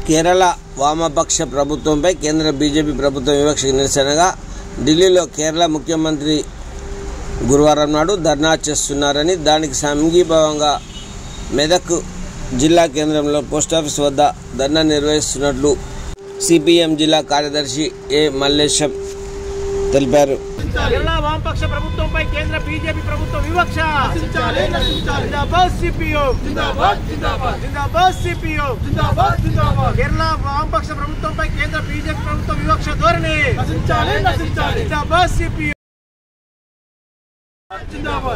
కేరళ వామపక్ష ప్రభుత్వంపై కేంద్ర బీజేపీ ప్రభుత్వం వివక్షకు నిరసనగా ఢిల్లీలో కేరళ ముఖ్యమంత్రి గురువారం నాడు ధర్నా చేస్తున్నారని, దానికి సంఘీభావంగా మెదక్ జిల్లా కేంద్రంలో పోస్టాఫీస్ వద్ద ధర్నా నిర్వహిస్తున్నట్లు సిపిఎం జిల్లా కార్యదర్శి ఏ మల్లేశం తెలిపారు. కేరళ వామపక్ష ప్రభుత్వంపై కేంద్ర బీజేపీ ప్రభుత్వం వివక్ష. జిందాబాద్ సిపిఎం, జిందాబాద్ సిపిఎం. కేరళ వామపక్ష ప్రభుత్వంపై కేంద్ర బీజేపీ ప్రభుత్వం వివక్ష ధోరణి. జిందాబాద్ సిపిఎం,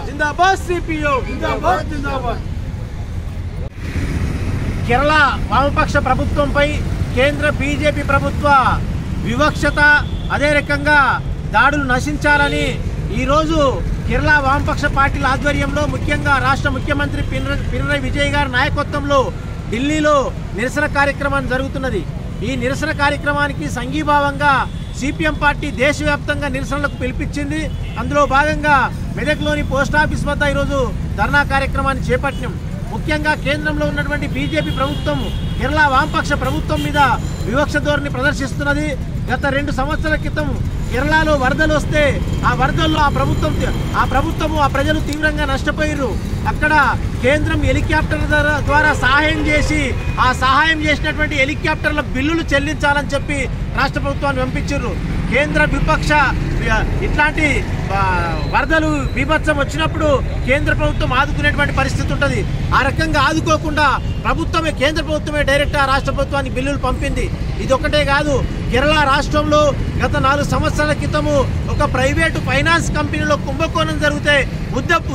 జిందాబాద్ సిపిఎం. కేరళ వామపక్ష ప్రభుత్వంపై కేంద్ర బీజేపీ ప్రభుత్వ వివక్షత, అదే రకంగా దాడులు నశించాలని ఈరోజు కేరళ వామపక్ష పార్టీల ఆధ్వర్యంలో ముఖ్యంగా రాష్ట్ర ముఖ్యమంత్రి పినరయి విజయ్ గారి నాయకత్వంలో ఢిల్లీలో నిరసన కార్యక్రమం జరుగుతున్నది. ఈ నిరసన కార్యక్రమానికి సంఘీభావంగా సిపిఎం పార్టీ దేశవ్యాప్తంగా నిరసనలకు పిలిపించింది. అందులో భాగంగా మెదక్లోని పోస్టాఫీస్ వద్ద ఈరోజు ధర్నా కార్యక్రమాన్ని చేపట్టినాం. ముఖ్యంగా కేంద్రంలో ఉన్నటువంటి బీజేపీ ప్రభుత్వం కేరళ వామపక్ష ప్రభుత్వం మీద వివక్ష ధోరణి ప్రదర్శిస్తున్నది. గత 2 సంవత్సరాల క్రితం కేరళలో వరదలు వస్తే ఆ వరదల్లో ఆ ప్రభుత్వము ఆ ప్రజలు తీవ్రంగా నష్టపోయారు. అక్కడ కేంద్రం హెలికాప్టర్ ద్వారా సహాయం చేసి ఆ సహాయం చేసినటువంటి హెలికాప్టర్ల బిల్లులు చెల్లించాలని చెప్పి రాష్ట్ర ప్రభుత్వాన్ని పంపించారు. కేంద్ర విపక్ష ఇట్లాంటి వరదలు బీభత్సం వచ్చినప్పుడు కేంద్ర ప్రభుత్వం ఆదుకునేటువంటి పరిస్థితి ఉంటుంది. ఆ రకంగా ఆదుకోకుండా కేంద్ర ప్రభుత్వమే డైరెక్ట్ ఆ రాష్ట్ర ప్రభుత్వానికి బిల్లులు పంపింది. ఇది ఒకటే కాదు, కేరళ రాష్ట్రంలో గత 4 సంవత్సరాల క్రితము ఒక ప్రైవేటు ఫైనాన్స్ కంపెనీలో కుంభకోణం జరిగితే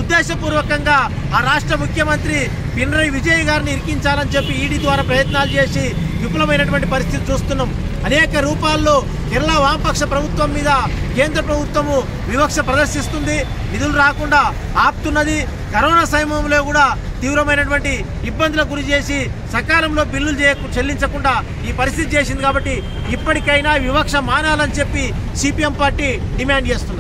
ఉద్దేశపూర్వకంగా ఆ రాష్ట్ర ముఖ్యమంత్రి పినరయి విజయ్ గారిని ఇరికించాలని చెప్పి ఈడీ ద్వారా ప్రయత్నాలు చేసి విఫలమైనటువంటి పరిస్థితి చూస్తున్నాం. అనేక రూపాల్లో కేరళ వామపక్ష ప్రభుత్వం మీద కేంద్ర ప్రభుత్వము వివక్ష ప్రదర్శిస్తుంది, నిధులు రాకుండా ఆపుతున్నది. కరోనా సమయంలో కూడా తీవ్రమైనటువంటి ఇబ్బందులకు గురి చేసి సకాలంలో బిల్లులు చెల్లించకుండా ఈ పరిస్థితి చేసింది. కాబట్టి ఇప్పటికైనా వివక్ష మానాలని చెప్పి సిపిఎం పార్టీ డిమాండ్ చేస్తుంది.